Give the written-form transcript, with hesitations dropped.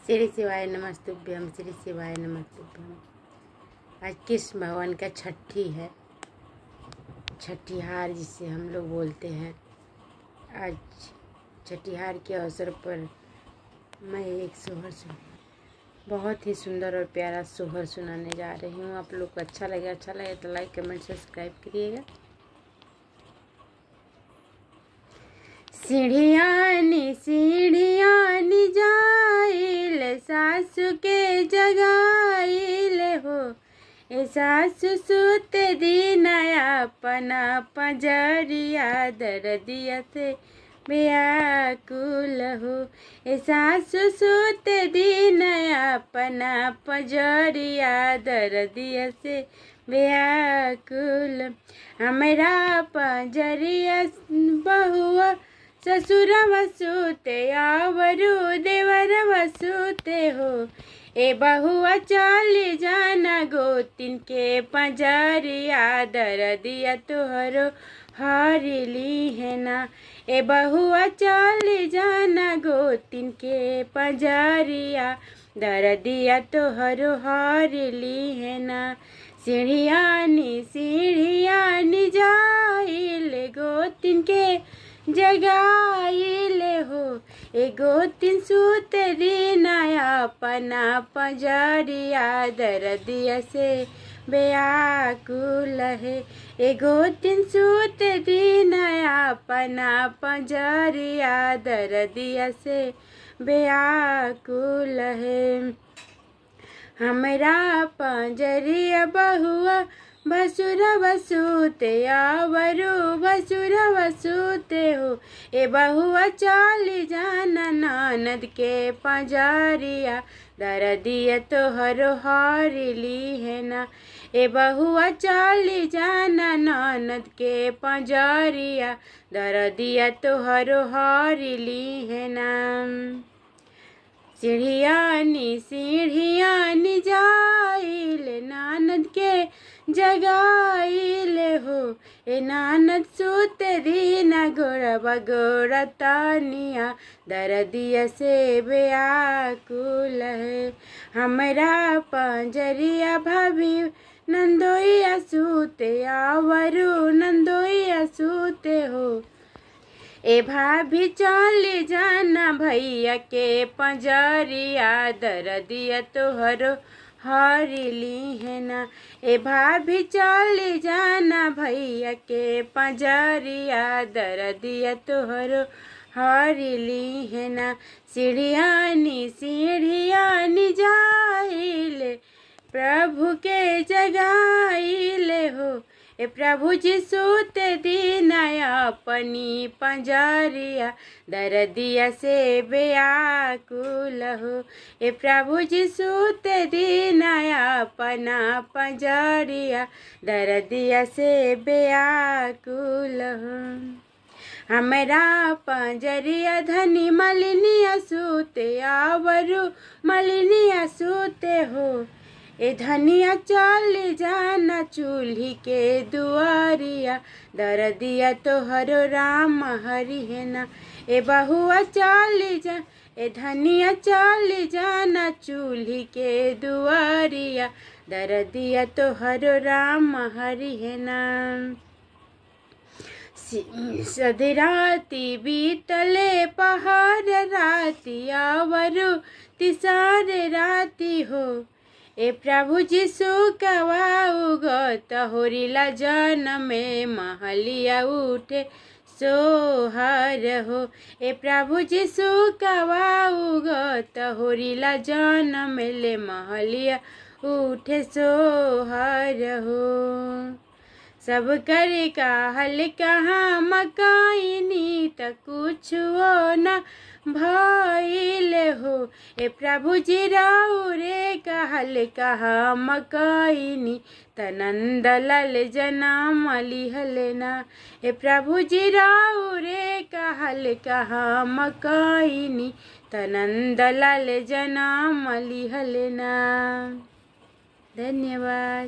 श्री शिवाय नमस्तुभ्यम, श्री शिवाय नमस्तुभ्यम। आज कृष्ण भगवान का छठी है, छठीहार जिसे हम लोग बोलते हैं। आज छठीहार के अवसर पर मैं एक सोहर बहुत ही सुंदर और प्यारा सोहर सुनाने जा रही हूँ। आप लोग को अच्छा लगे तो लाइक कमेंट सब्सक्राइब करिएगा। सीढ़ियानी सीढ़ियानी जाइल सासु के जगाइल हो, ए सासु सुत दीनाया पना पंजरिया दर्दिया से व्याकुल हो। ए सासु सुत दीनाया पना पंजरिया दर्दिया से व्याकुल। हमरा पंजरिया बहुआ ससुर वसुते आवरु देवर वसुते हो। ए बहुआ चली जाना गोतिन के पंजरिया दर्दिया तोहरो हरिली है ना। ए बहुआ चली जाना गोतिन के पंजरिया दर्दिया तोहरो हरिली है ना। सीढ़ियानी जाइल गोतिन के जगाइल हो, ए गोतिन सूत दीनाया पना पंजरिया दर्दिया से व्याकुल है। ए गोतिन सूत दीनाया पना पंजरिया दर्दिया से व्याकुल है। हमरा पंजरिया बहुआ भसुर वसुते आवरु भसुर वसुते हो। ए बहुआ चली जाना ननद के पंजरिया दर्दिया तोहरो हरिली है ना। ए बहुआ चली जाना ननद के पंजरिया दर्दिया तोहरो हरिली है ना। सीढ़ियानी जाइल नानद के जगाइल हो। ए नानद सूत दीना गोरबा गोरा तानिया दर्दिया से व्याकुल है। हमरा पंजरिया भाभी नंदोइया सूते आवरु नंदोइया सूते हो। ए भाभी चली जाना भैया के पंजरिया दर्दिया तोहरो हरिली है ना। ए भाभी चली जाना भैया के पंजरिया दर्दिया तोहरो हरिली है ना। सीढ़ियानी जाइल प्रभु के जगाइल हो। ए प्रभु जी सूत दीनाया अपनी पंजरिया दर्दिया से व्याकुल हो। ए प्रभु जी सूत दीनाया अपना पंजरिया दर्दिया से व्याकुल हो। हमरा पंजरिया धनी मलिनिया सूते आवरु मलिनिया सूते हो। ए धनिया चली जाना चूल्ही के दुआरिया दर्दिया तोहरो राम हरि है ना। ए बहुआ चली जा ए धनिया चली जाना चूल्ही के दुआरिया दर्दिया तोहरो राम हरि है ना। सधी राती बीतले पहाड़ राती आवरु तिसारे राती हो। ए प्रभु जीसु कवाऊ गत होरिला जन में महलिया उठे सोहर हो। ए प्रभु जीसु कवाऊ गत होरिला जन में ले महलिया उठे सोहर हो। सब करे का हल कहाँ मकाइनी त कुछ हो न भइल हो। ए प्रभु जी राउ रे का हल कहाँ मकाइनी त नंदलाल जनम लिहल ना। ए प्रभु जी राउ रे का हल कहाँ मकाइनी त नंदलाल जनम लिहल ना। धन्यवाद।